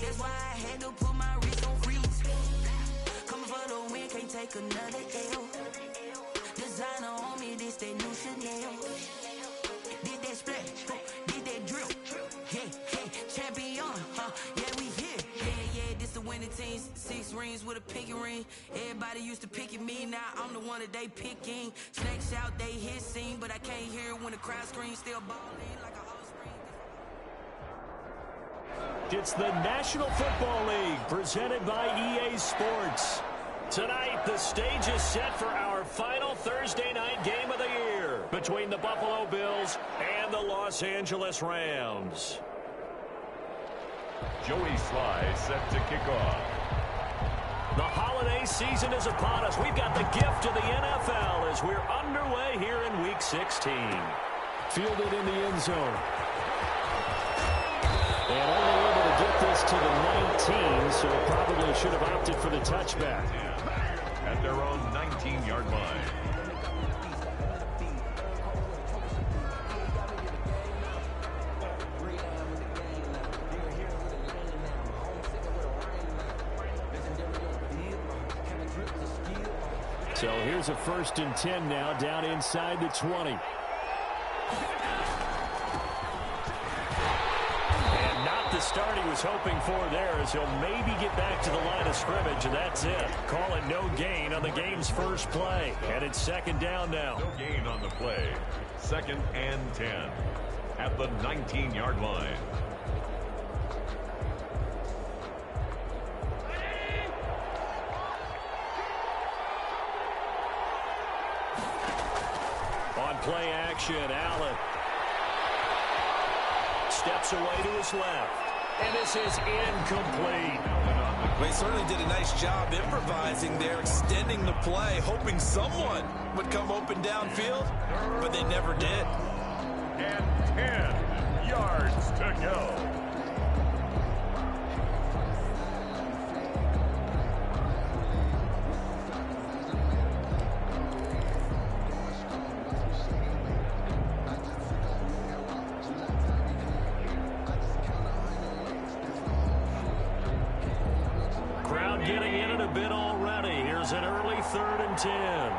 That's why I had to put my wrist on freeze. Coming for the win, can't take another L. Designer on me, this that new Chanel. Did that splash, did that drill. Yeah, champion, yeah, we here. Yeah, this the winning team. 6 rings with a pinky ring. Everybody used to pick at me, now I'm the one that they picking. Snakes out, they hit scene, but I can't hear it when the crowd screams. Still balling like a offspring. It's the National Football League presented by EA Sports. Tonight, the stage is set for our final Thursday night game of the year between the Buffalo Bills and the Los Angeles Rams. Joey Sly set to kick off. The holiday season is upon us. We've got the gift of the NFL as we're underway here in Week 16. Fielded in the end zone. And only able to get this to the 19, so probably should have opted for the touchback. At their own 19-yard line. So here's a 1st and 10 now, down inside the 20. And not the start he was hoping for there, as he'll maybe get back to the line of scrimmage, and that's it. Call it no gain on the game's first play. And it's 2nd down now. No gain on the play. 2nd and 10 at the 19-yard line. On play action, Allen steps away to his left. And this is incomplete. They certainly did a nice job improvising there, extending the play, hoping someone would come open downfield, but they never did. And 10 yards to go. Getting in it a bit already. Here's an early 3rd and 10.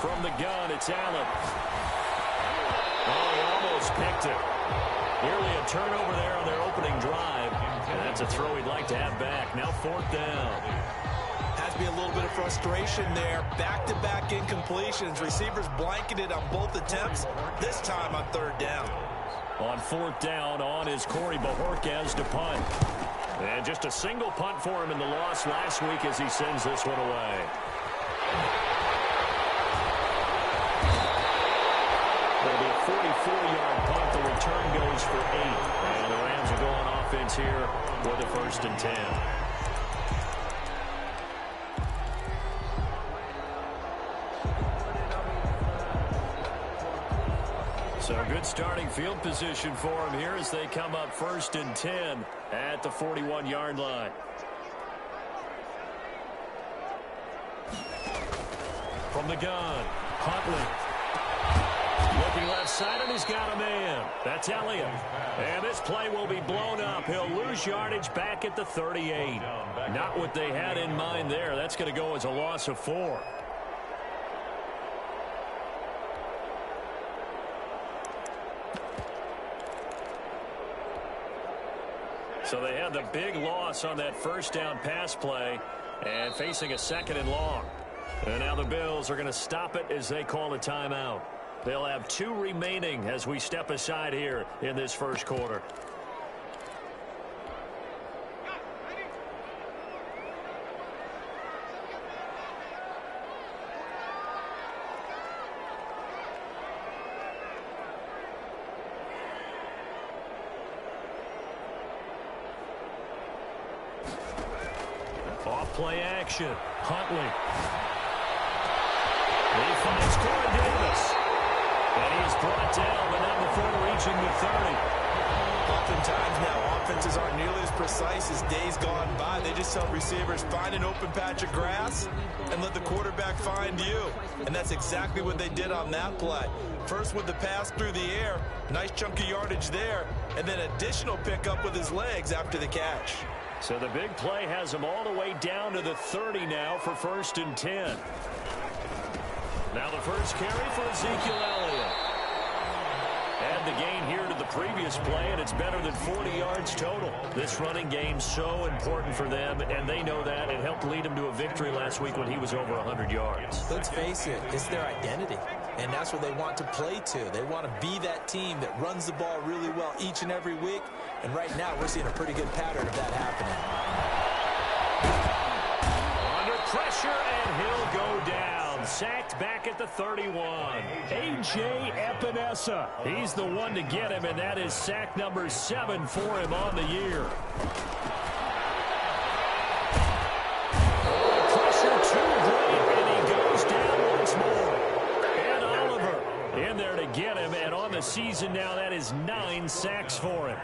From the gun, it's Allen. Oh, he almost picked it. Nearly a turnover there on their opening drive. And that's a throw he'd like to have back. Now 4th down. Has to be a little bit of frustration there. Back-to-back incompletions. Receivers blanketed on both attempts, this time on 3rd down. On 4th down, on is Corey Bajorquez to punt. And just a single punt for him in the loss last week as he sends this one away. It'll be a 44-yard punt. The return goes for 8. And the Rams will go on offense here with a 1st and 10. So good starting field position for him here as they come up 1st and 10 at the 41-yard line. From the gun, Huntley. Looking left side, and he's got a man. That's Elliott. And this play will be blown up. He'll lose yardage back at the 38. Not what they had in mind there. That's going to go as a loss of 4. So they had the big loss on that 1st down pass play and facing a 2nd and long. And now the Bills are going to stop it as they call a timeout. They'll have 2 remaining as we step aside here in this 1st quarter. Off play action. Huntley. He finds Corey Davis. And he is brought down, but not before reaching the 30. Oftentimes now, offenses aren't nearly as precise as days gone by. They just help receivers find an open patch of grass and let the quarterback find you. And that's exactly what they did on that play. First with the pass through the air, nice chunk of yardage there, and then additional pickup with his legs after the catch. So the big play has him all the way down to the 30 now for 1st and 10. Now the first carry for Ezekiel Elliott. Add the gain here to the previous play, and it's better than 40 yards total. This running game's so important for them, and they know that. It helped lead them to a victory last week when he was over 100 yards. Let's face it, it's their identity, and that's what they want to play to. They want to be that team that runs the ball really well each and every week, and right now we're seeing a pretty good pattern of that happening. Under pressure, and he'll go down. Sacked back at the 31. A.J. Epinesa. He's the one to get him, and that is sack number 7 for him on the year. Pressure too great, and he goes down once more. And Oliver in there to get him, and on the season now, that is 9 sacks for him.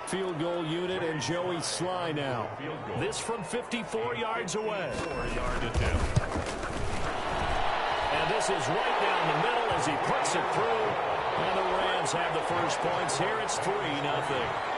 Field goal unit and Joey Sly now. This from 54 yards away. 4-yard attempt. And this is right down the middle as he puts it through. And the Rams have the first points here. It's 3-0.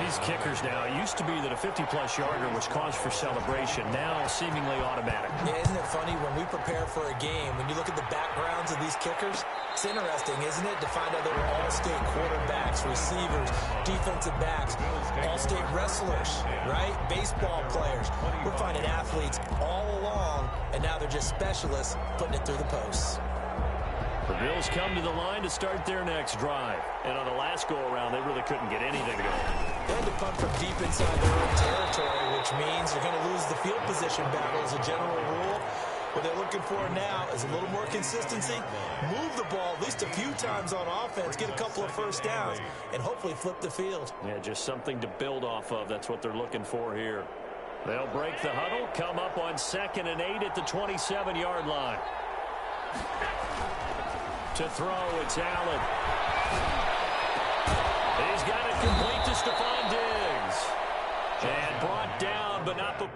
These kickers now, it used to be that a 50-plus yarder was cause for celebration. Now seemingly automatic. Yeah, isn't it funny when we prepare for a game, when you look at the backgrounds of these kickers, it's interesting, isn't it, to find out they were all-state quarterbacks, receivers, defensive backs, all-state wrestlers, right? Baseball players. We're finding athletes all along, and now they're just specialists putting it through the posts. The Bills come to the line to start their next drive. And on the last go-around, they really couldn't get anything to go. They had to punt from deep inside their own territory, which means they're going to lose the field position battle as a general rule. What they're looking for now is a little more consistency, move the ball at least a few times on offense, get a couple of first downs, and hopefully flip the field. Yeah, just something to build off of. That's what they're looking for here. They'll break the huddle, come up on 2nd and 8 at the 27-yard line. To throw, it's Allen. He's got it complete to Stephon Diggs. And brought down, but not the...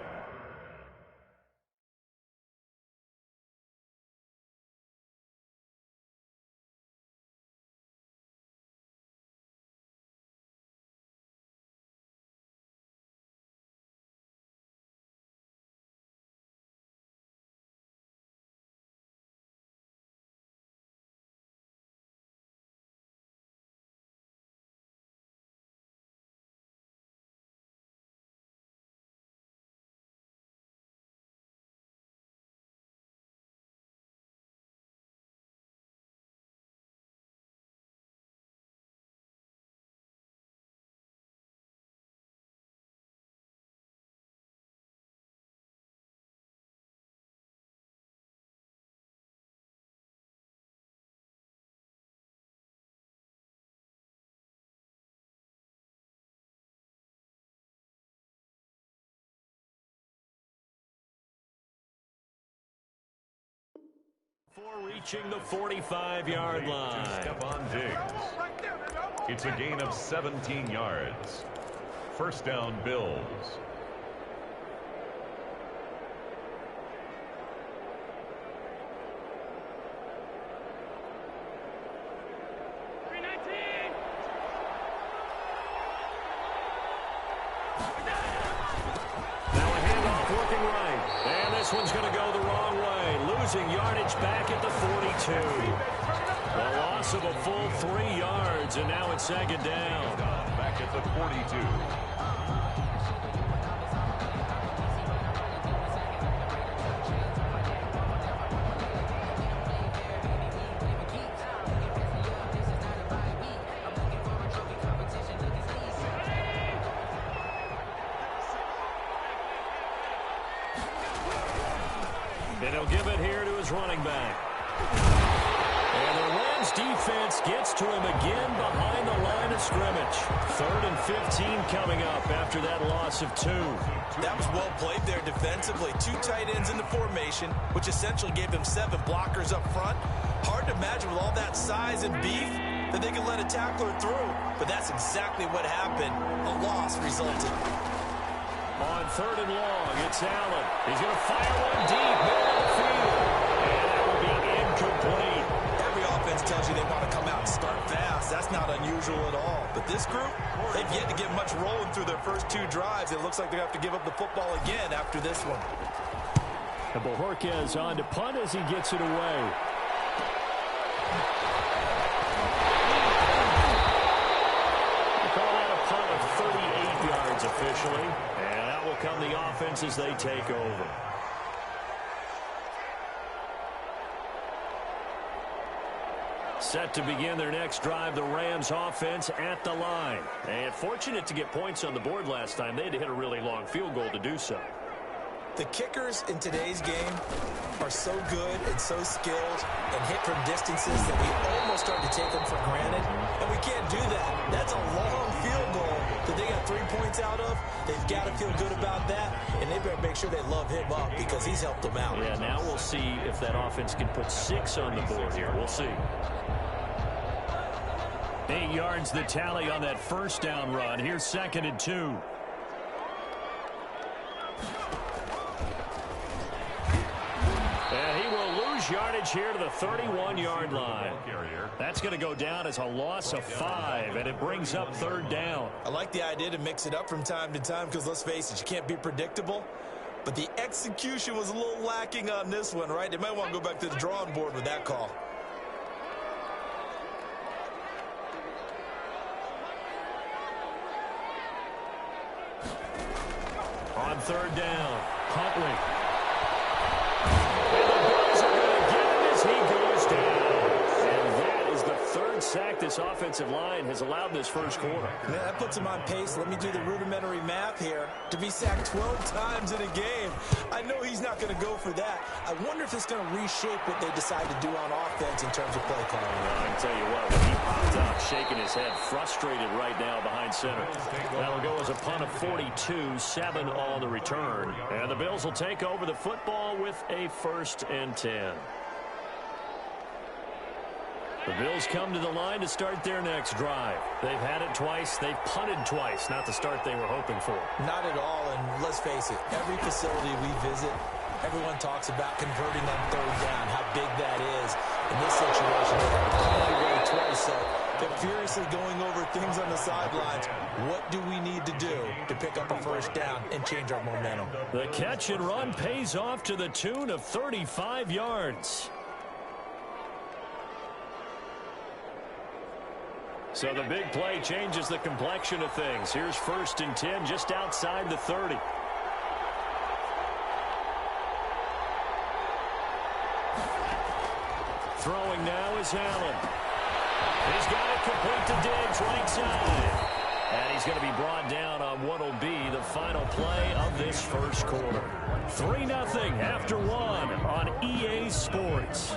For reaching the 45-yard line. Stephon Diggs. It's a gain of 17 yards. First down, Bills. This one's going to go the wrong way. Losing yardage back at the 42. The loss of a full 3 yards, and now it's 2nd down. Back at the 42. And he'll give it here to his running back. And the Rams defense gets to him again behind the line of scrimmage. 3rd and 15 coming up after that loss of 2. That was well played there defensively. 2 tight ends in the formation, which essentially gave them 7 blockers up front. Hard to imagine with all that size and beef that they can let a tackler through. But that's exactly what happened. A loss resulted. On 3rd and long, it's Allen. He's going to fire one deep, middle of the field. And that will be incomplete. Every offense tells you they want to come out and start fast. That's not unusual at all. But this group, they've yet to get much rolling through their first 2 drives. It looks like they have to give up the football again after this one. And Bojorquez on to punt as he gets it away. Call that a punt of 38 yards officially. And out will come the offense as they take over. Set to begin their next drive, the Rams offense at the line. And fortunate to get points on the board last time. They had to hit a really long field goal to do so. The kickers in today's game are so good and so skilled and hit from distances that we almost start to take them for granted. And we can't do that. That's a long field goal that they got 3 points out of. They've got to feel good about that, and they better make sure they love him up because he's helped them out. Yeah, now we'll see if that offense can put 6 on the board here. We'll see. 8 yards the tally on that first down run. Here's 2nd and 2. And he will lose yardage here to the 31-yard line. That's going to go down as a loss of 5, and it brings up 3rd down. I like the idea to mix it up from time to time because, let's face it, you can't be predictable. But the execution was a little lacking on this one, right? They might want to go back to the drawing board with that call. On 3rd down, Huntley. And the Bills are going to get him as he goes down. And that is the 3rd sack this offensive line has allowed this first quarter. Yeah, that puts him on pace. Let me do the rudimentary math here. To be sacked 12 times in a game, I know he's not going to go for that. I wonder if it's going to reshape what they decide to do on offense in terms of play calling. Well, I can tell you what, when he popped up, shaking his head, frustrated right now behind center. That'll go as a punt of 42, 7 on the return. And the Bills will take over the football with a 1st and 10. The Bills come to the line to start their next drive. They've had it twice. They've punted twice. Not the start they were hoping for. Not at all, and let's face it, every facility we visit, everyone talks about converting on 3rd down, how big that is. In this situation, they've punted away twice, so they're furiously going over things on the sidelines. What do we need to do to pick up a 1st down and change our momentum? The catch and run pays off to the tune of 35 yards. So the big play changes the complexion of things. Here's 1st and 10 just outside the 30. Throwing now is Allen. He's got it complete to Diggs, right side. And he's going to be brought down on what will be the final play of this first quarter. 3-0 after 1 on EA Sports.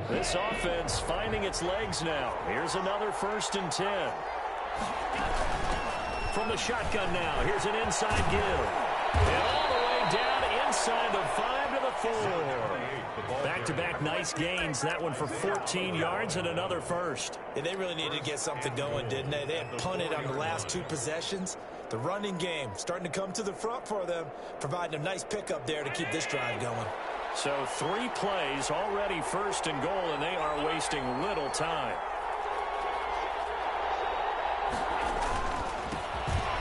This offense finding its legs now. Here's another 1st and 10. From the shotgun now, here's an inside give. And all the way down inside the 5 to the 4. Back-to-back nice gains. That one for 14 yards and another 1st. Yeah, they really needed to get something going, didn't they? They had punted on the last 2 possessions. The running game starting to come to the front for them, providing a nice pickup there to keep this drive going. So 3 plays, already 1st and goal, and they are wasting little time.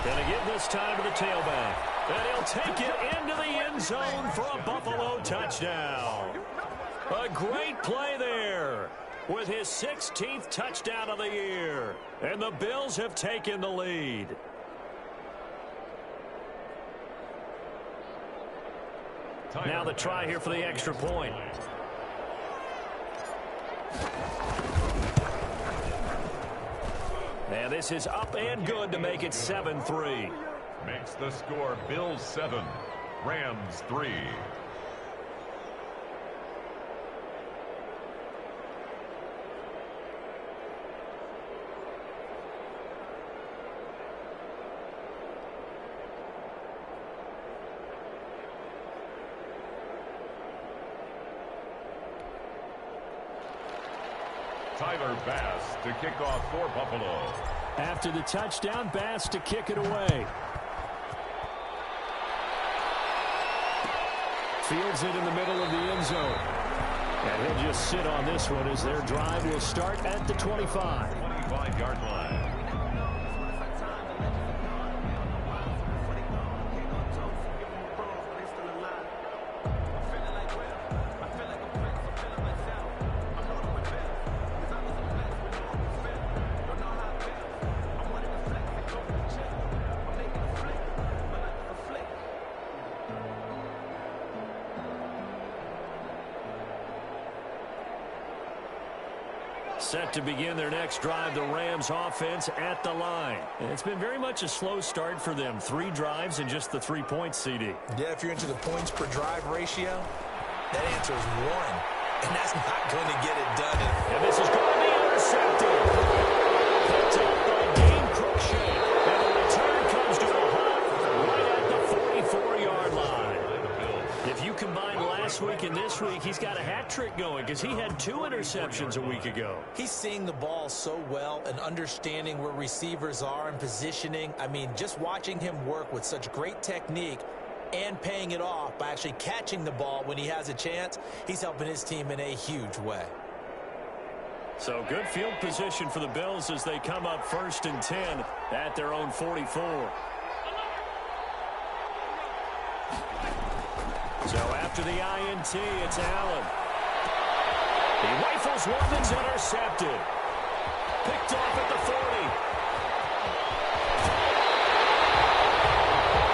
Gonna give this time to the tailback. And he'll take it into the end zone for a Buffalo touchdown. A great play there with his 16th touchdown of the year. And the Bills have taken the lead. Now the try here for the extra point. And this is up and good to make it 7-3. Makes the score Bills 7, Rams 3. Tyler Bass to kick off for Buffalo. After the touchdown, Bass to kick it away. Fields it in the middle of the end zone. And he'll just sit on this one as their drive will start at the 25. 25-yard line. Set to begin their next drive, the Rams offense at the line. And it's been very much a slow start for them. 3 drives and just the 3 points, CD. Yeah, if you're into the points per drive ratio, that answer is 1. And that's not going to get it done. And this is going to be intercepted. Picked up by Game Cruikshank. And the return comes to a halt right at the 44-yard line. If you combine last week and this week, he's got a hat trick going because he had 2 interceptions a week ago. He's seeing the ball so well and understanding where receivers are and positioning. I mean, just watching him work with such great technique and paying it off by actually catching the ball when he has a chance, he's helping his team in a huge way. So good field position for the Bills as they come up 1st and 10 at their own 44. So after the INT, it's Allen. He rifles one that's intercepted. Picked off at the 40.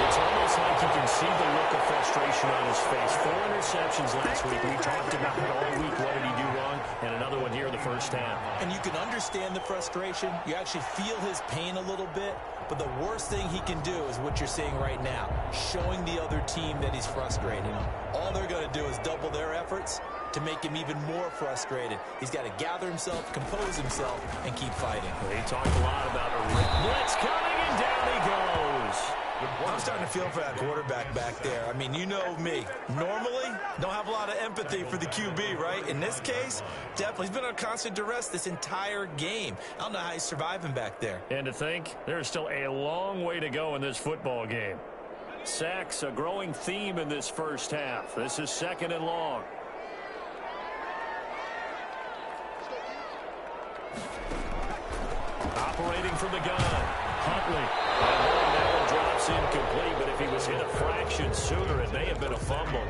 It's almost like you can see the look of frustration on his face. 4 interceptions last week. We talked about it all week. What did he do wrong? And another one here in the first half. And you can understand the frustration. You actually feel his pain a little bit. But the worst thing he can do is what you're seeing right now, showing the other team that he's frustrated. All they're going to do is double their efforts to make him even more frustrated. He's got to gather himself, compose himself, and keep fighting. He talked a lot about a blitz coming, and down he goes. I'm starting to feel for that quarterback back there. I mean, you know me. Normally, don't have a lot of empathy for the QB, right? In this case, definitely. He's been on constant duress this entire game. I don't know how he's surviving back there. And to think, there's still a long way to go in this football game. Sacks, a growing theme in this first half. This is 2nd and long. Operating from the gun, Huntley. Drops incomplete, but if he was hit a fraction sooner, it may have been a fumble.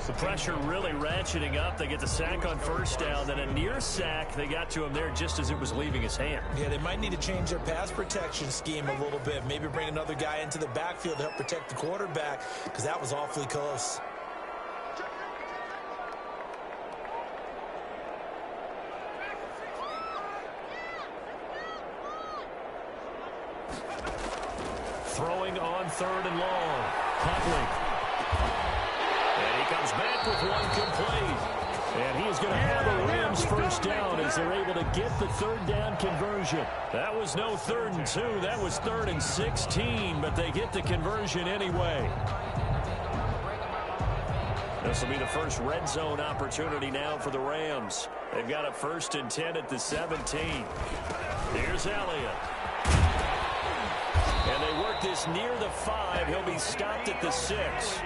The pressure really ratcheting up. They get the sack on 1st down, then a near sack. They got to him there just as it was leaving his hand. Yeah, they might need to change their pass protection scheme a little bit. Maybe bring another guy into the backfield to help protect the quarterback, because that was awfully close. Throwing on 3rd and long. Huntley. And he comes back with one complete. And he is going to have a Rams 1st down as they're able to get the 3rd down conversion. That was no 3rd and 2. That was 3rd and 16, but they get the conversion anyway. This will be the first red zone opportunity now for the Rams. They've got a 1st and 10 at the 17. Here's Elliott. And they work this near the 5. He'll be stopped at the 6.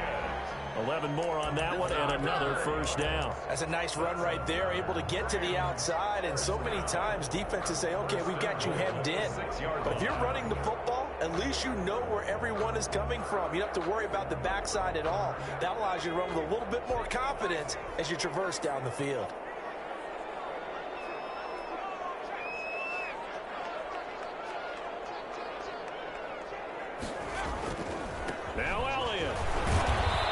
11 more on that one, and another 1st down. That's a nice run right there, able to get to the outside. And so many times defenses say, okay, we've got you hemmed in. But if you're running the football, at least you know where everyone is coming from. You don't have to worry about the backside at all. That allows you to run with a little bit more confidence as you traverse down the field. Now Elliott.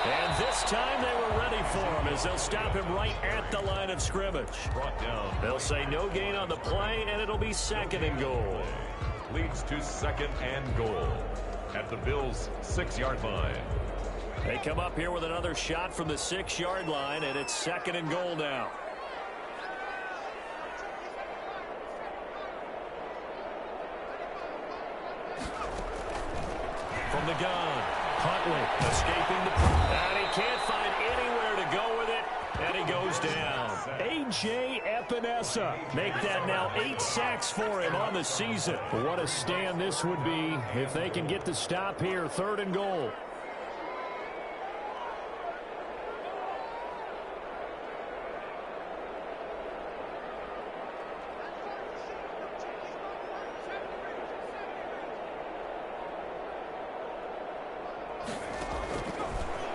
And this time they were ready for him as they'll stop him right at the line of scrimmage. Brought down. They'll say no gain on the play, and it'll be 2nd and goal. Leads to 2nd and goal at the Bills' 6-yard line. They come up here with another shot from the 6-yard line, and it's 2nd and goal now. From the gun, Huntley escaping the... And he can't find anywhere to go with it, and he goes down. A A.J. Epinesa. Make that now 8 sacks for him on the season. What a stand this would be if they can get the stop here. 3rd and goal.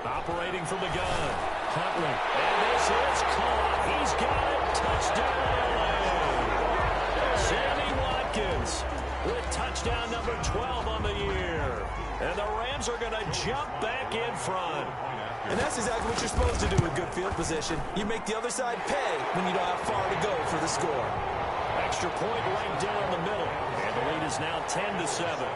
Operating from the gun, Huntley. And this is caught. He's got it. Touchdown, LA. Sammy Watkins with touchdown number 12 on the year. And the Rams are going to jump back in front. And that's exactly what you're supposed to do with good field position. You make the other side pay when you don't have far to go for the score. Extra point right down the middle. And the lead is now 10-7.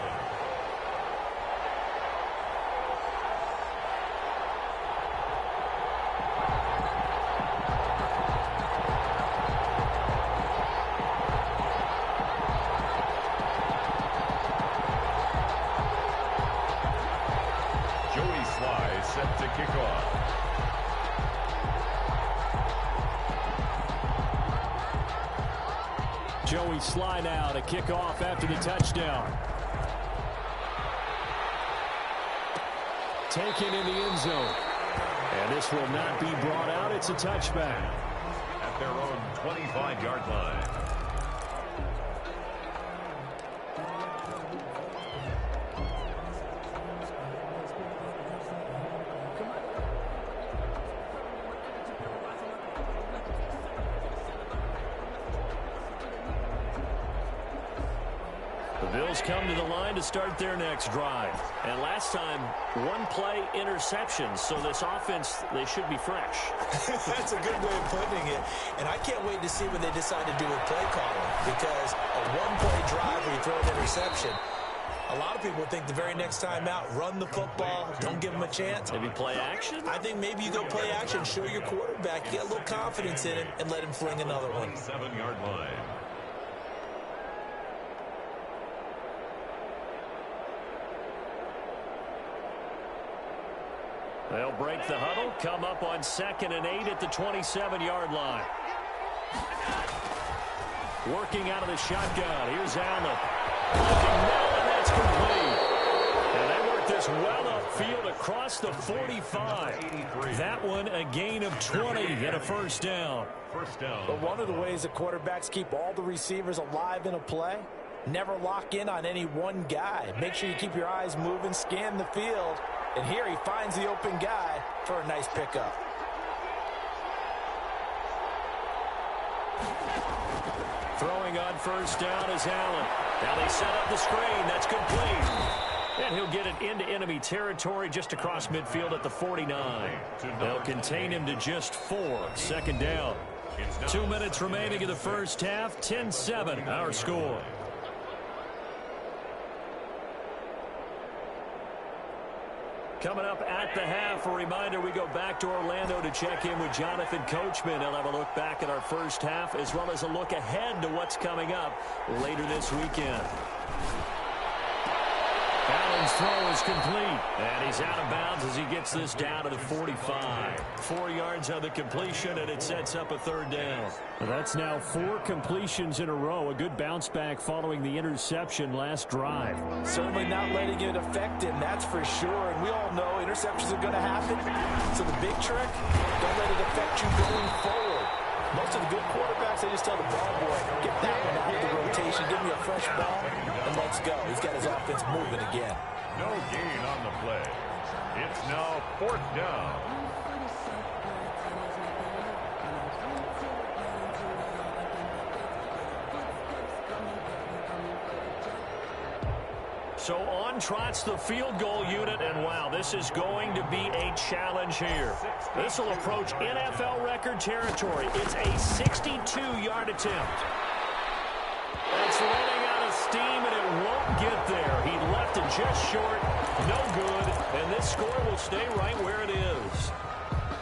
Set to kick off. Joey Sly now to kick off after the touchdown. Taken in the end zone. And this will not be brought out. It's a touchback. At their own 25-yard line. Bills come to the line to start their next drive. And last time, 1-play interception. So this offense, they should be fresh. That's a good way of putting it. And I can't wait to see what they decide to do with play calling. Because a 1-play drive where you throw an interception, a lot of people think the very next time out, run the football, don't give them a chance. Maybe play action? I think maybe you go play action, show your quarterback, get a little confidence in him, and let him fling another one. 7-yard line. They'll break the huddle, come up on 2nd and 8 at the 27-yard line. Working out of the shotgun. Here's Allen. Looking well, and that's complete. And they work this well upfield across the 45. That one a gain of 20 and a first down. But one of the ways the quarterbacks keep all the receivers alive in a play, never lock in on any one guy. Make sure you keep your eyes moving, scan the field. And here he finds the open guy for a nice pickup. Throwing on first down is Allen. Now they set up the screen. That's complete. And he'll get it into enemy territory just across midfield at the 49. They'll contain him to just 4. 2nd down. 2 minutes remaining in the first half. 10-7 our score. Coming up at the half, a reminder, we go back to Orlando to check in with Jonathan Coachman. He'll have a look back at our first half as well as a look ahead to what's coming up later this weekend. Allen's throw is complete, and he's out of bounds as he gets this down to the 45. 4 yards on the completion, and it sets up a 3rd down. That's now 4 completions in a row. A good bounce back following the interception last drive. Certainly not letting it affect him, that's for sure. And we all know interceptions are going to happen. So the big trick, don't let it affect you going forward. Most of the good quarterbacks, they just tell the ball boy, get that one out of the rotation, give me a fresh ball, and let's go. He's got his offense moving again. No gain on the play. It's now 4th down. So on trots the field goal unit, and wow, this is going to be a challenge here. This will approach NFL record territory. It's a 62-yard attempt. It's running out of steam, and it won't get there. He left it just short, no good, and this score will stay right where it is.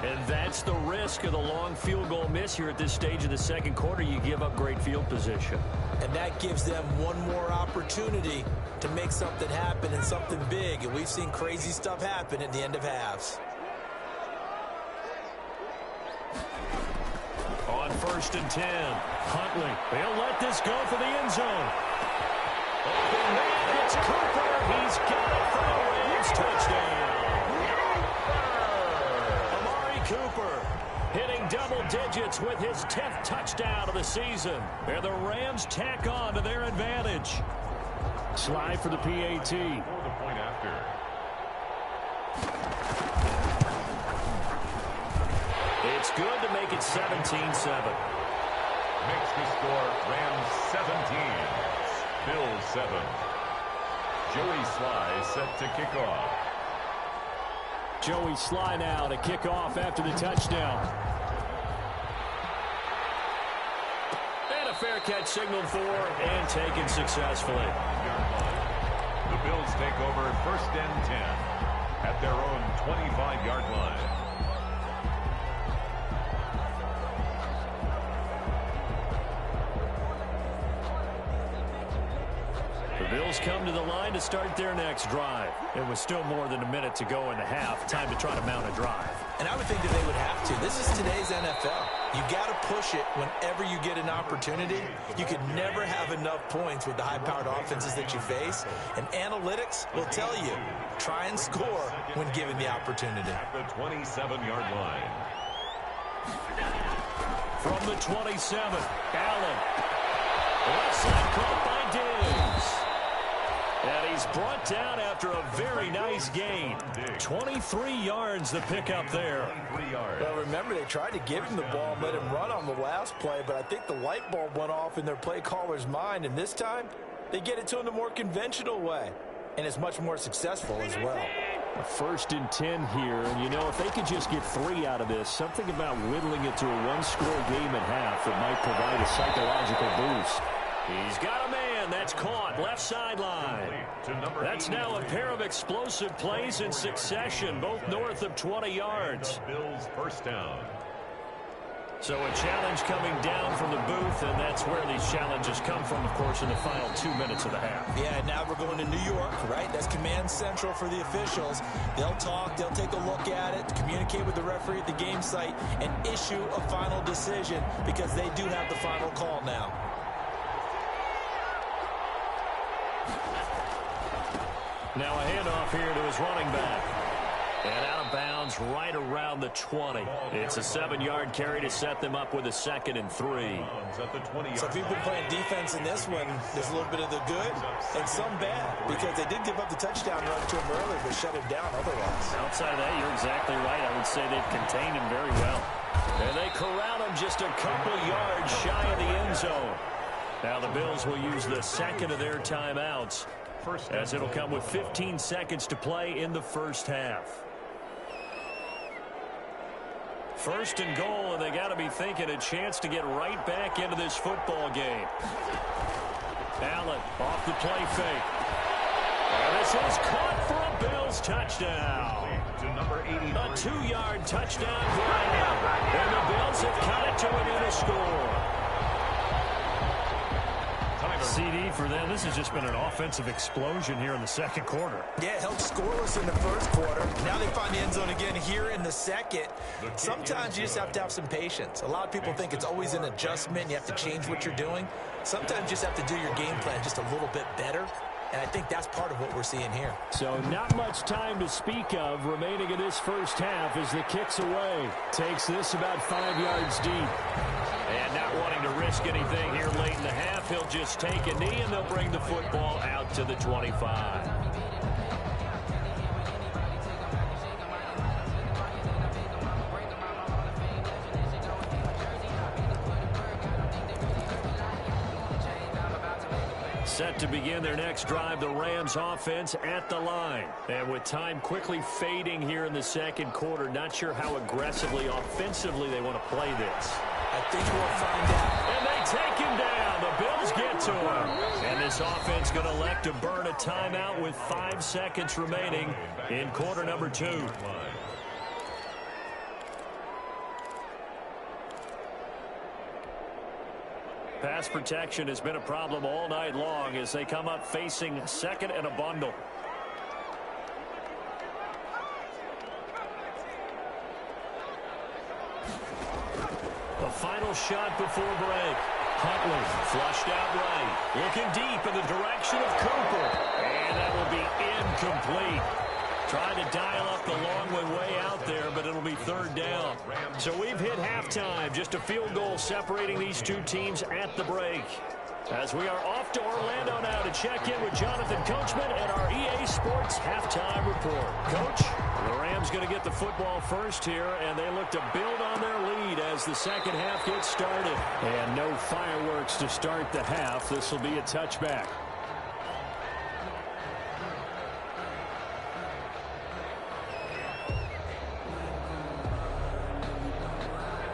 And that's the risk of the long field goal miss here at this stage of the 2nd quarter. You give up great field position. And that gives them one more opportunity to make something happen and something big. And we've seen crazy stuff happen at the end of halves. On on 1st and 10. Huntley, they'll let this go for the end zone. Open man, it's Cooper. He's got it for the Rams touchdown. Amari Cooper hitting double digits with his 10th touchdown of the season. And the Rams tack on to their advantage. Slide for the PAT. For the point after. It's good to make it 17-7. Makes the score Rams 17, Bills 7. Joey Sly set to kick off. Joey Sly now to kick off after the touchdown. And a fair catch signaled for and taken successfully. The Bills take over 1st and 10 at their own 25-yard line. The Bills come to the line to start their next drive. It was still more than a minute to go in the half. Time to try to mount a drive. And I would think that they would have to. This is today's NFL. You got to push it whenever you get an opportunity. You could never have enough points with the high-powered offenses that you face. And analytics will tell you, try and score when given the opportunity. At the 27-yard line. From the 27, Allen. Left side caught by Diggs. And he's brought down after a very nice gain. 23 yards to pick up there. Well, remember, they tried to give him the ball and let him run on the last play, but I think the light bulb went off in their play caller's mind, and this time they get it to him the more conventional way, and it's much more successful as well. 1st and 10 here, and you know, if they could just get 3 out of this, something about whittling it to a one-score game at half that might provide a psychological boost. He's got a man. That's caught. Left sideline. That's now a pair of explosive plays in succession, both north of 20 yards. Bills 1st down. So a challenge coming down from the booth, and that's where these challenges come from, of course, in the final 2 minutes of the half. Yeah, now we're going to New York, right? That's command central for the officials. They'll talk, they'll take a look at it, communicate with the referee at the game site, and issue a final decision because they do have the final call now. Now a handoff here to his running back. And out of bounds right around the 20. It's a 7-yard carry to set them up with a 2nd and 3. So if you've been playing defense in this one, there's a little bit of the good and some bad because they did give up the touchdown run to him earlier but shut him down otherwise. Outside of that, you're exactly right. I would say they've contained him very well. And they corral him just a couple yards shy of the end zone. Now the Bills will use the 2nd of their timeouts, as it'll come with 15 seconds to play in the first half. 1st and goal, and they got to be thinking a chance to get right back into this football game. Allen off the play fake. And this is caught for a Bills touchdown. A 2-yard touchdown grab. And the Bills have cut it to within a score. CD for them. This has just been an offensive explosion here in the second quarter. Yeah, held scoreless in the first quarter. Now they find the end zone again here in the second. Sometimes you just have to have some patience. A lot of people think it's always an adjustment. You have to change what you're doing. Sometimes you just have to do your game plan just a little bit better. And I think that's part of what we're seeing here. So not much time to speak of remaining in this first half as the kick's away. Takes this about 5 yards deep. And not wanting to risk anything here late in the half, he'll just take a knee and they'll bring the football out to the 25. Set to begin their next drive, the Rams offense at the line. And with time quickly fading here in the second quarter, not sure how aggressively, offensively they want to play this. I think we'll find out. And they take him down. The Bills get to him. And this offense going to elect to burn a timeout with 5 seconds remaining in quarter number 2. Pass protection has been a problem all night long as they come up facing 2nd and a bundle. A final shot before break. Huntley flushed out right. Looking deep in the direction of Cooper. And that will be incomplete. Tried to dial up the long way out there, but it'll be third down. So we've hit halftime. Just a field goal separating these two teams at the break. As we are off to Orlando now to check in with Jonathan Coachman and our EA Sports halftime report. Coach, the Rams going to get the football first here, and they look to build on their lead as the second half gets started. And no fireworks to start the half. This will be a touchback.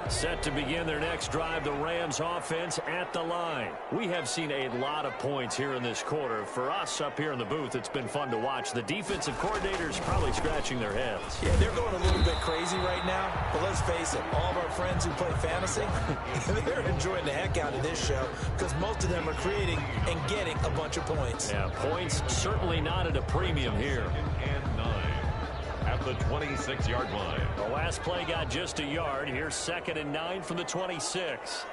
Set to begin their next drive, the Rams offense at the line. We have seen a lot of points here in this quarter. For us up here in the booth, it's been fun to watch. The defensive coordinators probably scratching their heads. Yeah, they're going a little bit crazy right now, but let's face it, all of our friends who play fantasy, they're enjoying the heck out of this show because most of them are creating and getting a bunch of points. Yeah, points certainly not at a premium here. And 9 at the 26-yard line. The last play got just a yard. Here's 2nd and 9 from the 26.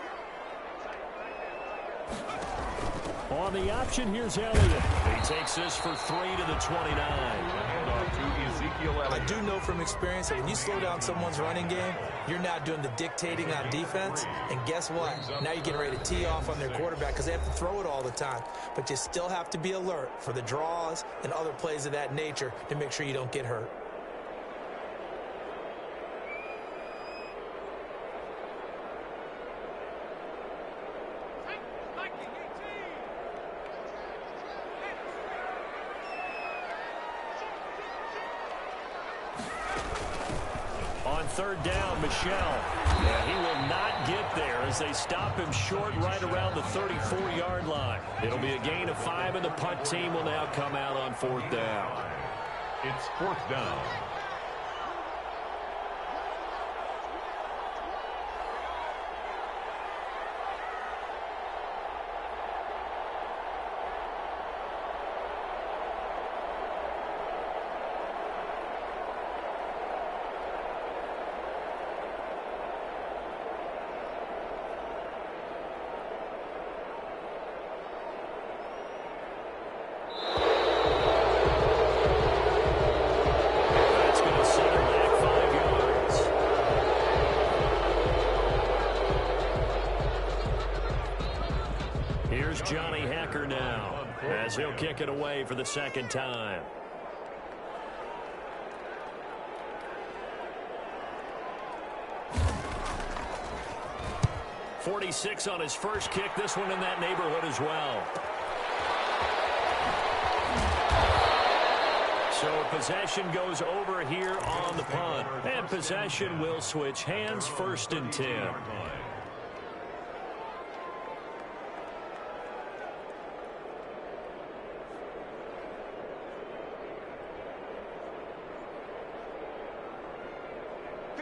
On the option, here's Elliott. He takes this for 3 to the 29. Handoff to Ezekiel Elliott. I do know from experience that when you slow down someone's running game, you're now doing the dictating on defense. And guess what? Now you're getting ready to tee off on their quarterback because they have to throw it all the time. But you still have to be alert for the draws and other plays of that nature to make sure you don't get hurt. Third down, Michelle. Yeah, he will not get there as they stop him short right around the 34-yard line. It'll be a gain of 5, and the punt team will now come out on 4th down. It's 4th down. As he'll kick it away for the second time. .46 on his first kick. This one in that neighborhood as well. So possession goes over here on the punt. And possession will switch hands. 1st and 10.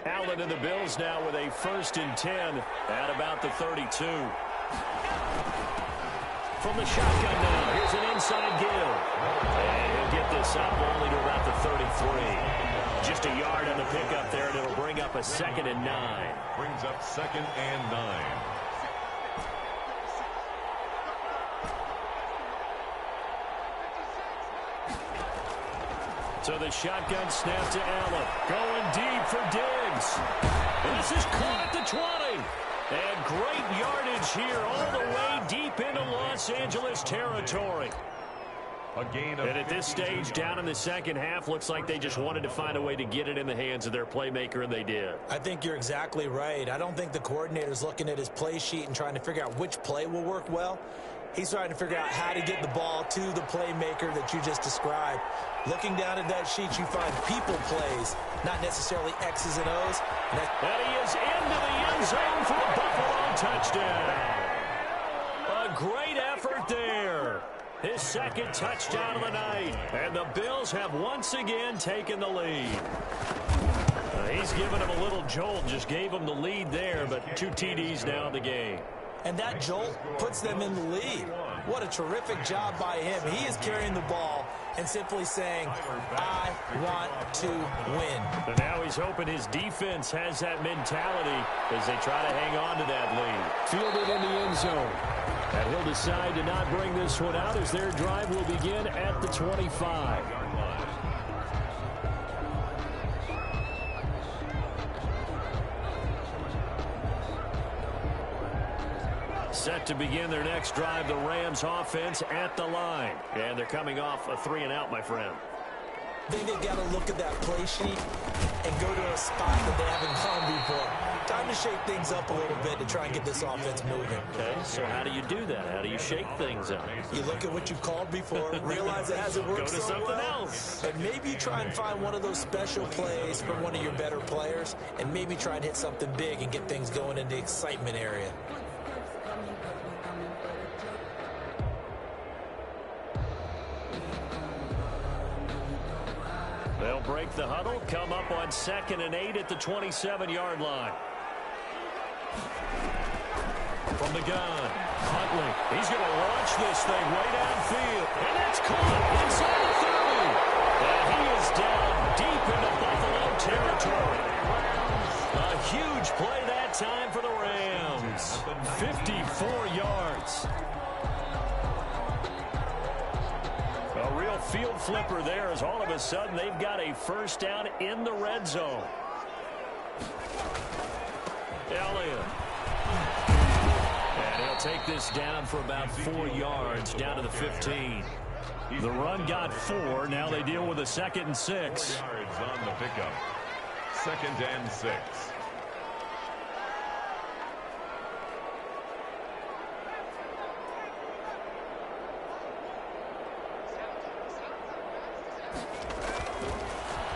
Allen and the Bills now with a 1st and 10 at about the 32. From the shotgun now, here's an inside give. And he'll get this up only to about the 33. Just a yard on the pickup there, and it'll bring up a 2nd and 9. Brings up 2nd and 9. So the shotgun snap to Allen. Going deep for Diggs. This is caught at the 20. And great yardage here all the way deep into Los Angeles territory. A gain of and at this stage, down in the second half, looks like they just wanted to find a way to get it in the hands of their playmaker, and they did. I think you're exactly right. I don't think the coordinator's looking at his play sheet and trying to figure out which play will work well. He's trying to figure out how to get the ball to the playmaker that you just described. Looking down at that sheet, you find people plays, not necessarily X's and O's. And he is into the end zone for a Buffalo touchdown. A great effort there. His 2nd touchdown of the night. And the Bills have once again taken the lead. He's given him a little jolt, just gave him the lead there, but 2 TDs now in the game. And that jolt puts them in the lead. What a terrific job by him. He is carrying the ball and simply saying, I want to win. And now he's hoping his defense has that mentality as they try to hang on to that lead. Fielded in the end zone. And he'll decide to not bring this one out as their drive will begin at the 25. Set to begin their next drive, the Rams offense at the line. And they're coming off a 3-and-out, my friend. I think they've got to look at that play sheet and go to a spot that they haven't gone before. Time to shake things up a little bit to try and get this offense moving. Okay, so how do you do that? How do you shake things up? You look at what you called before, realize it hasn't worked Go to so something well, else. and maybe you try and find one of those special plays from one of your better players, and maybe try and hit something big and get things going in the excitement area. They'll break the huddle, come up on 2nd and 8 at the 27-yard line. From the gun, Huntley. He's going to launch this thing way downfield. And that's caught inside the 30. And he is down deep into Buffalo territory. A huge play that time for the Rams. 54 yards. A real field flipper there as all of a sudden they've got a first down in the red zone. Elliott. And he'll take this down for about 4 yards down to the 15. The run got 4. Now they deal with a 2nd and 6. 4 yards on the pickup. 2nd and 6.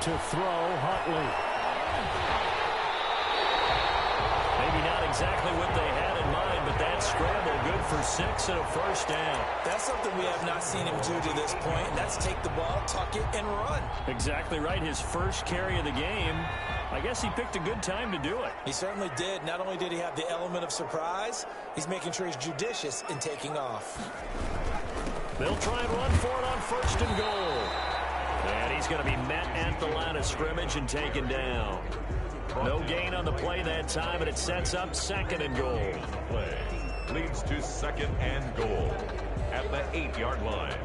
To throw, Huntley. Maybe not exactly what they had in mind, but that scramble good for 6 and a first down. That's something we have not seen him do to this point. That's take the ball, tuck it, and run. Exactly right. His first carry of the game. I guess he picked a good time to do it. He certainly did. Not only did he have the element of surprise, he's making sure he's judicious in taking off. They'll try and run for it on 1st and goal. And he's going to be met at the line of scrimmage and taken down. No gain on the play that time, and it sets up 2nd and goal. Play leads to 2nd and goal at the 8-yard line.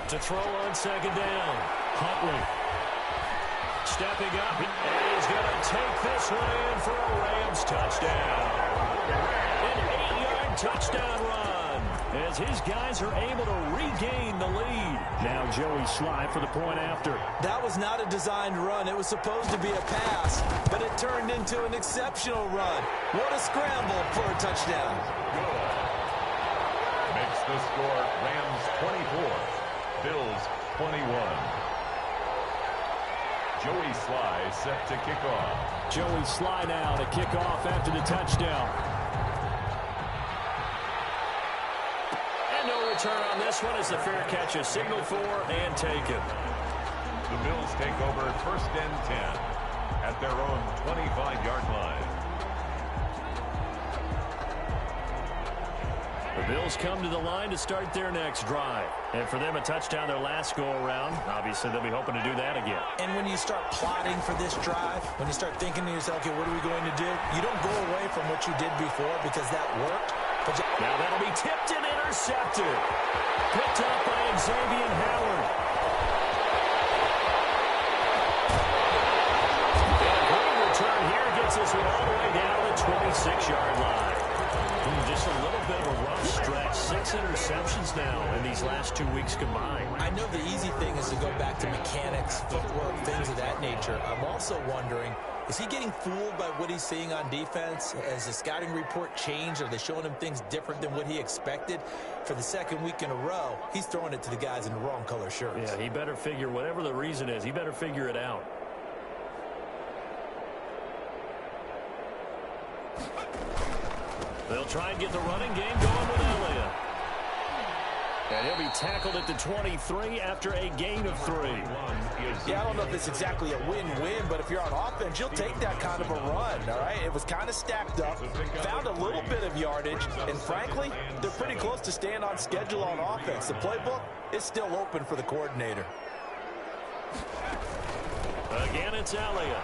To throw on 2nd down. Huntley. Stepping up, and he's going to take this one in for a Rams touchdown. An 8-yard touchdown run as his guys are able to regain the lead. Now Joey Sly for the point after. That was not a designed run. It was supposed to be a pass, but it turned into an exceptional run. What a scramble for a touchdown. Makes the score Rams 24, Bills 21. Joey Sly set to kick off. Joey Sly now to kick off after the touchdown. And no return on this one as the fair catch is signaled for and taken. The Bills take over 1st and 10 at their own 25-yard line. The Bills come to the line to start their next drive. And for them, a touchdown their last go-around. Obviously, they'll be hoping to do that again. And when you start plotting for this drive, when you start thinking to yourself, okay, what are we going to do? You don't go away from what you did before because that worked. But now that'll be tipped and intercepted. Picked up by Xavier Howard. And a great return here gets us all the way down to the 26-yard line. Just a little bit of a rough stretch. 6 interceptions now in these last 2 weeks combined. I know the easy thing is to go back to mechanics, footwork, things of that nature. I'm also wondering, is he getting fooled by what he's seeing on defense? Has the scouting report changed? Are they showing him things different than what he expected? For the 2nd week in a row, he's throwing it to the guys in the wrong color shirts. Yeah, he better figure, whatever the reason is, he better figure it out. They'll try and get the running game going with Elliott. And he'll be tackled at the 23 after a gain of 3. Yeah, I don't know if it's exactly a win-win, but if you're on offense, you'll take that kind of a run, all right? It was kind of stacked up, found a little bit of yardage, and frankly, they're pretty close to staying on schedule on offense. The playbook is still open for the coordinator. Again, it's Elliott.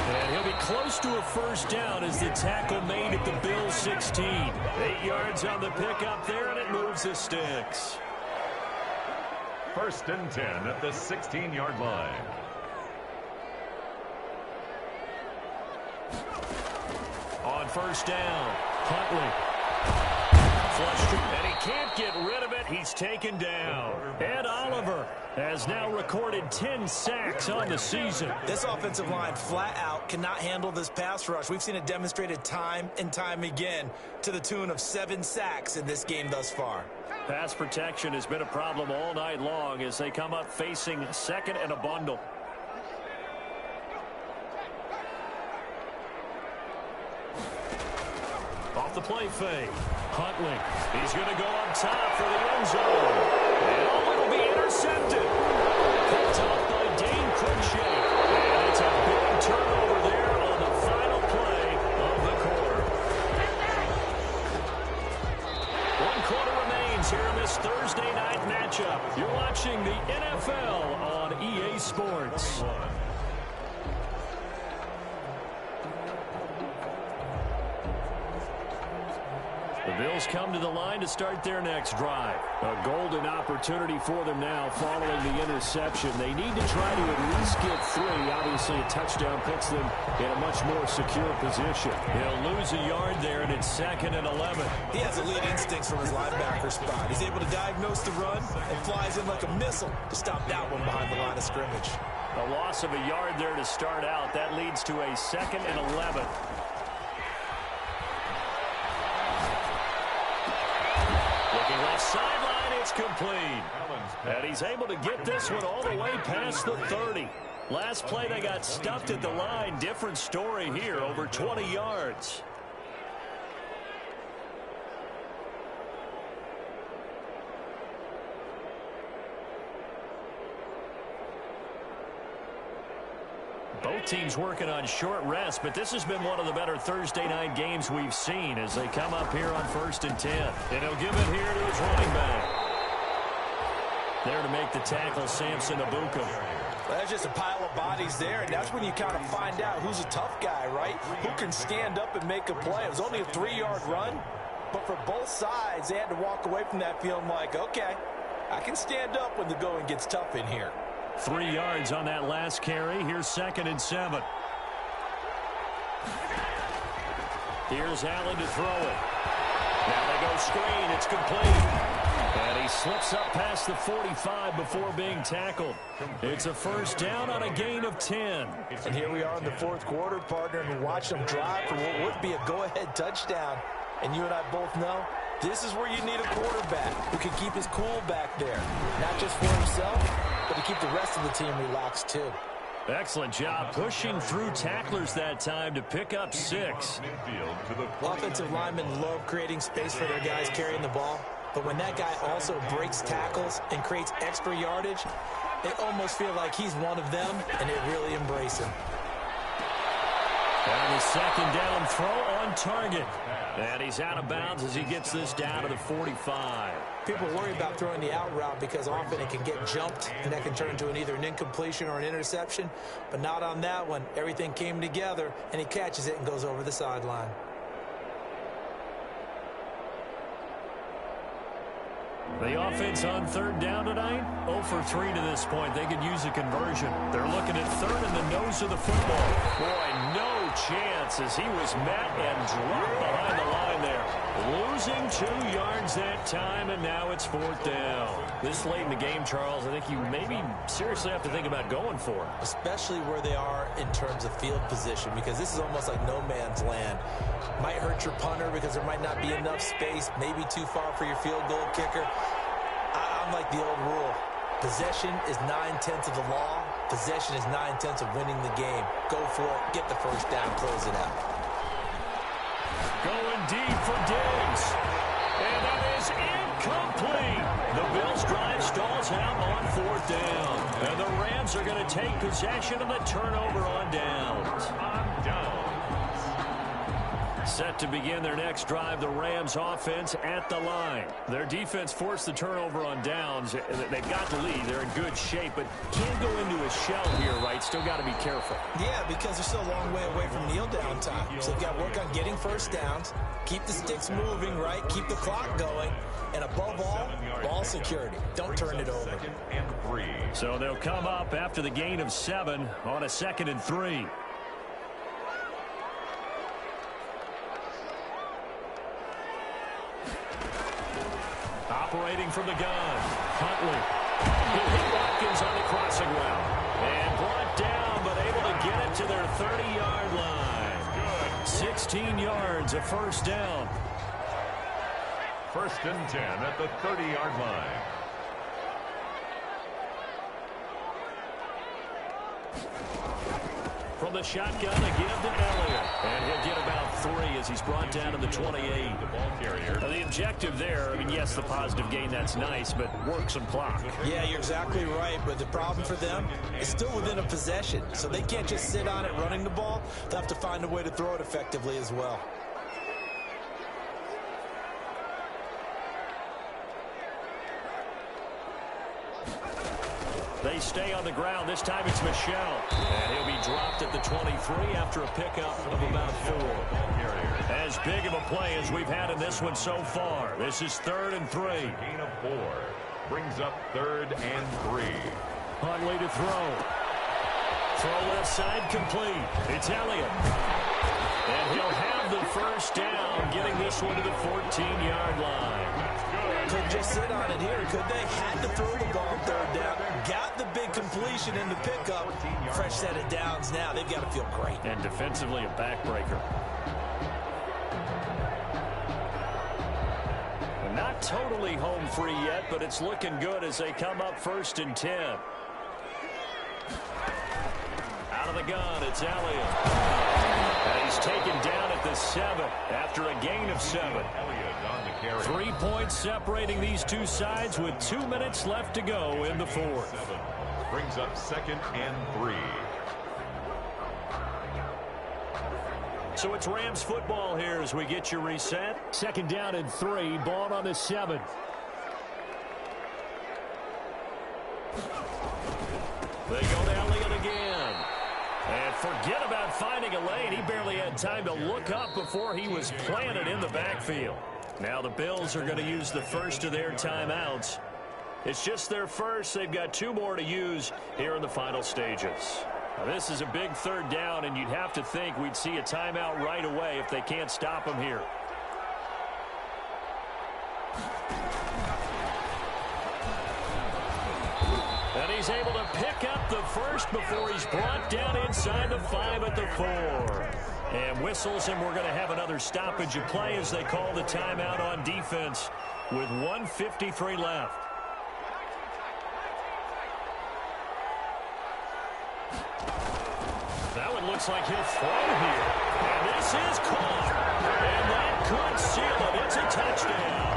And he'll be close to a first down as the tackle made at the Bills' 16. 8 yards on the pickup there, and it moves the sticks. 1st and 10 at the 16-yard line. On first down, Huntley. Flushed, and he can't get rid of it. He's taken down. Ed Oliver has now recorded 10 sacks on the season. This offensive line flat out cannot handle this pass rush. We've seen it demonstrated time and time again to the tune of 7 sacks in this game thus far. Pass protection has been a problem all night long as they come up facing second and a bundle. Off the play fake. Huntley. He's going to go up top for the end zone. And oh, it'll be intercepted. Picked off by Dane Cruikshank. And it's a big turnover there on the final play of the quarter. 1 quarter remains here in this Thursday night matchup. You're watching the NFL on EA Sports. The Bills come to the line to start their next drive. A golden opportunity for them now following the interception. They need to try to at least get 3. Obviously, a touchdown puts them in a much more secure position. He'll lose a yard there, and it's 2nd and 11. He has elite instincts from his linebacker spot. He's able to diagnose the run and flies in like a missile to stop that one behind the line of scrimmage. A loss of a yard there to start out. That leads to a 2nd and 11. Looking left sideline, it's complete. And he's able to get this one all the way past the 30. Last play, they got stuffed at the line. Different story here, over 20 yards. Both teams working on short rest, but this has been one of the better Thursday night games we've seen as they come up here on 1st and 10. And he'll give it here to his running back. There to make the tackle, Samson Abuka. Well, there's just a pile of bodies there, and that's when you kind of find out who's a tough guy, right? Who can stand up and make a play. It was only a 3-yard run, but for both sides, they had to walk away from that feeling like, okay, I can stand up when the going gets tough in here. 3 yards on that last carry. Here's 2nd and 7. Here's Allen to throw it. Now they go screen. It's complete. And he slips up past the 45 before being tackled. It's a first down on a gain of 10. And here we are in the 4th quarter, partner, and we watch them drive for what would be a go-ahead touchdown. And you and I both know this is where you need a quarterback who can keep his cool back there. Not just for himself, but to keep the rest of the team relaxed too. Excellent job pushing through tacklers that time to pick up 6. Offensive linemen love creating space for their guys carrying the ball. But when that guy also breaks tackles and creates extra yardage, they almost feel like he's one of them, and they really embrace him. And the 2nd down throw on target. And he's out of bounds as he gets this down to the 45. People worry about throwing the out route because often it can get jumped, and that can turn into either an incompletion or an interception. But not on that one. Everything came together, and he catches it and goes over the sideline. The offense on 3rd down tonight, 0 for 3 to this point. They could use a conversion. They're looking at 3rd in the nose of the football. Boy, no chance as he was met and dropped behind the line there. Losing 2 yards that time, and now it's 4th down. This late in the game, Charles, I think you maybe seriously have to think about going for it. Especially where they are in terms of field position, because this is almost like no man's land. Might hurt your punter because there might not be enough space, maybe too far for your field goal kicker. I'm like the old rule. Possession is 9/10 of the law. Possession is 9/10 of winning the game. Go for it. Get the first down. Close it out. Going deep for Diggs. And that is incomplete. The Bills' drive stalls out on 4th down. And the Rams are going to take possession of the turnover on downs. Set to begin their next drive, the Rams offense at the line. Their defense forced the turnover on downs. They've got the lead. They're in good shape, but can't go into a shell here, right? Still got to be careful. Yeah, because they're still a long way away from kneel down time. So they've got to work on getting first downs, keep the sticks moving, right? Keep the clock going. And above all, ball security. Don't turn it over. So they'll come up after the gain of 7 on a 2nd and 3. Operating from the gun, Huntley. He'll hit Watkins on the crossing route. And brought down, but able to get it to their 30-yard line. 16 yards, a first down. 1st and 10 at the 30-yard line. From the shotgun, a give to Elliott. And he'll get about 3 as he's brought down to the 28. The objective there, I mean, yes, the positive gain, that's nice, but work some clock. Yeah, you're exactly right, but the problem for them is still within a possession. So they can't just sit on it running the ball. They'll have to find a way to throw it effectively as well. They stay on the ground. This time it's Michel. And he'll be dropped at the 23 after a pickup of about 4. As big of a play as we've had in this one so far. This is 3rd and 3. Gain of 4. Brings up 3rd and 3. Huntley to throw. Throw left side complete. It's Elliott. And he'll have the first down, getting this one to the 14-yard line. Couldn't just sit on it here, could they? Had to throw the ball 3rd down. Got the big completion in the pickup. Fresh set of downs now. They've got to feel great. And defensively a backbreaker. Not totally home free yet, but it's looking good as they come up 1st and 10. Out of the gun, it's Elliott. And he's taken down at the 7 after a gain of 7. 3 points separating these two sides with 2 minutes left to go in the 4th. Brings up 2nd and 3. So it's Rams football here as we get you reset. 2nd down and 3, ball on the 7. They go to Elliott again. And forget about finding a lane. He barely had time to look up before he was planted in the backfield. Now the Bills are going to use the first of their timeouts. It's just their first. They've got 2 more to use here in the final stages. Now this is a big 3rd down, and you'd have to think we'd see a timeout right away if they can't stop him here. And he's able to pick up the first before he's brought down inside the 5 at the 4. And whistles, and we're going to have another stoppage of play as they call the timeout on defense with 1:53 left. That one looks like he'll throw here. And this is caught. And that could seal it. It's a touchdown.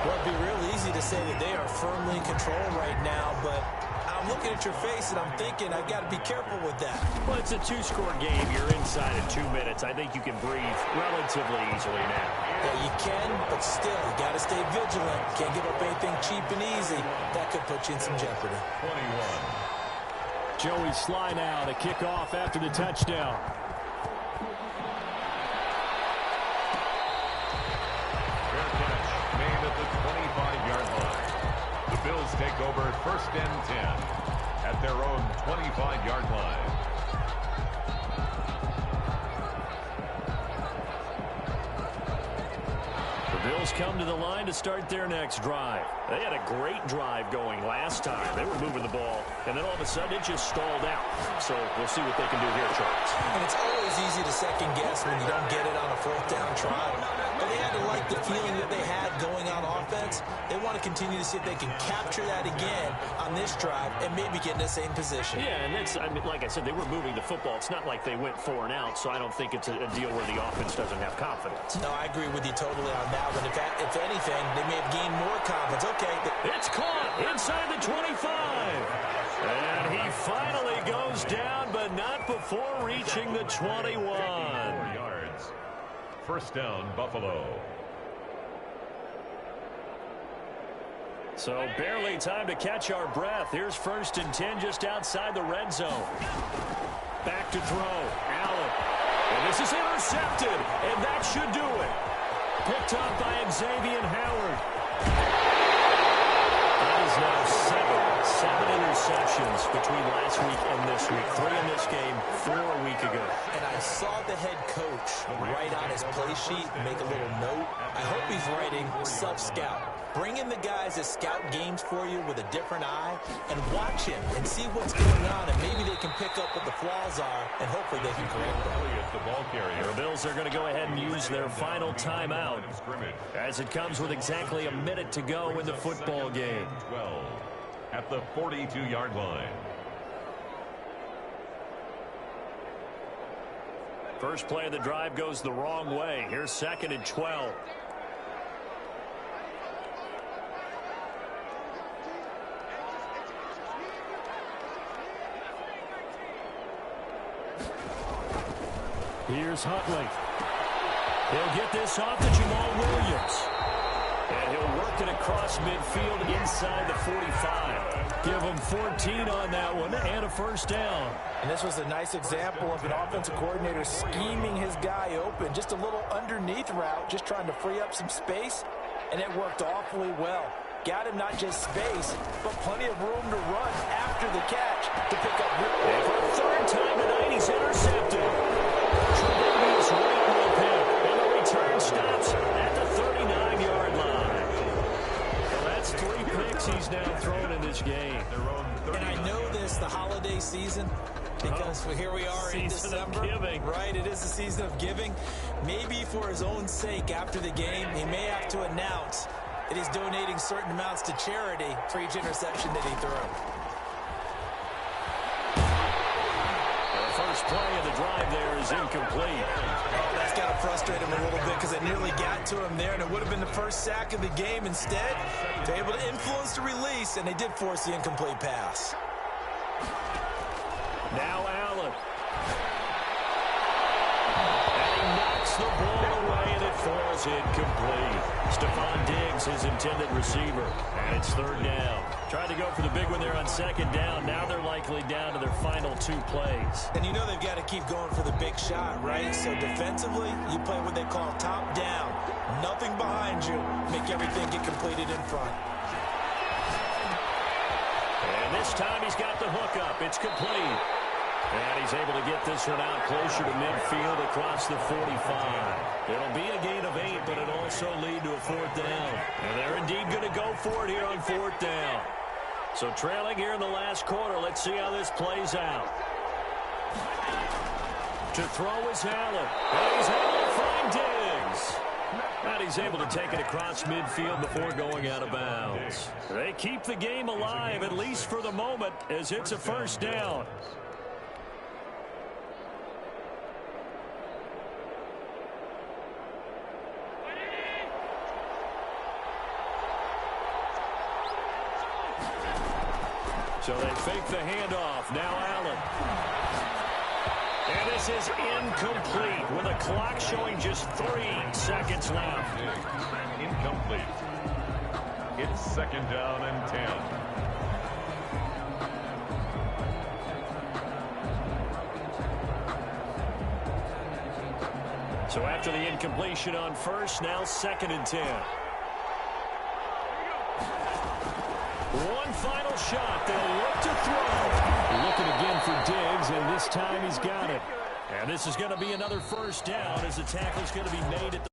Well, it'd be real easy to say that they are firmly in control right now, but I'm looking at your face and I'm thinking I've got to be careful with that. Well, it's a 2-score game. You're inside of 2 minutes. I think you can breathe relatively easily now. Yeah, you can, but still, you got to stay vigilant. Can't give up anything cheap and easy. That could put you in some jeopardy. 21. Joey Sly now to kick off after the touchdown. Fair catch made at the 25-yard line. The Bills take over 1st and 10 at their own 25-yard line. The Bills come to the line to start their next drive. They had a great drive going last time. They were moving the ball, and then all of a sudden it just stalled out. So we'll see what they can do here, Charles. And it's always easy to second guess when you don't get it on a 4th down try. But they had to like the feeling that they had going on offense. They want to continue to see if they can capture that again on this drive and maybe get in the same position. Yeah, and that's, I mean, like I said, they were moving the football. It's not like they went 4 and out, so I don't think it's a deal where the offense doesn't have confidence. No, I agree with you totally on that one. If anything, they may have gained more confidence. Okay. It's caught inside the 25. And he finally goes down, but not before reaching the 21. 4 yards. First down, Buffalo. So barely time to catch our breath. Here's 1st and 10 just outside the red zone. Back to throw. Allen. And this is intercepted. And that should do it. Picked up by Xavier Howard. That is now 7 interceptions between last week and this week. 3 in this game, 4 a week ago. And I saw the head coach write on his play sheet, make a little note. I hope he's writing self-scout. Bring in the guys that scout games for you with a different eye and watch him and see what's going on, and maybe they can pick up what the flaws are, and hopefully they can correct them. The ball carrier. The Bills are going to go ahead and use their final timeout as it comes with exactly a minute to go in the football game. 12 at the 42-yard line. First play of the drive goes the wrong way. Here's 2nd and 12. Here's Huntley. He'll get this off to Jamal Williams. And he'll work it across midfield inside the 45. Give him 14 on that one and a first down. And this was a nice example of an offensive coordinator scheming his guy open. Just a little underneath route, just trying to free up some space, and it worked awfully well. Got him not just space, but plenty of room to run after the catch to pick up. And for the 3rd time tonight, he's intercepted. Tre'Davious White will pick, and the return stops at the 39-yard line. Well, that's 3 picks he's now thrown in this game. And I know this, the holiday season, because here we are in December. Season of giving. Right, it is the season of giving. Maybe for his own sake after the game, he may have to announce that he's donating certain amounts to charity for each interception that he threw. The first play of the drive there is incomplete. Oh, that's got to frustrate him a little bit because it nearly got to him there, and it would have been the first sack of the game. Instead, they're able to influence the release, and they did force the incomplete pass. Now Allen. And he knocks the ball away, and it falls incomplete. Stephon Diggs, his intended receiver. And it's 3rd down. Tried to go for the big one there on 2nd down. Now they're likely down to their final 2 plays. And you know they've got to keep going for the big shot, right? So defensively, you play what they call top down. Nothing behind you. Make everything get completed in front. And this time he's got the hook up. It's complete. And he's able to get this one out closer to midfield across the 45. It'll be a gain of 8, but it'll also lead to a 4th down. And they're indeed going to go for it here on 4th down. So trailing here in the last quarter, let's see how this plays out. To throw is Allen. And he's able to find Diggs. And he's able to take it across midfield before going out of bounds. They keep the game alive, at least for the moment, as it's a 1st down. So they fake the handoff. Now Allen. And this is incomplete with the clock showing just 3 seconds left. Incomplete. It's 2nd down and 10. So after the incompletion on 1st, now 2nd and 10. One final shot. They'll look to throw. Looking again for Diggs, and this time he's got it. And this is going to be another 1st down as the tackle's going to be made at the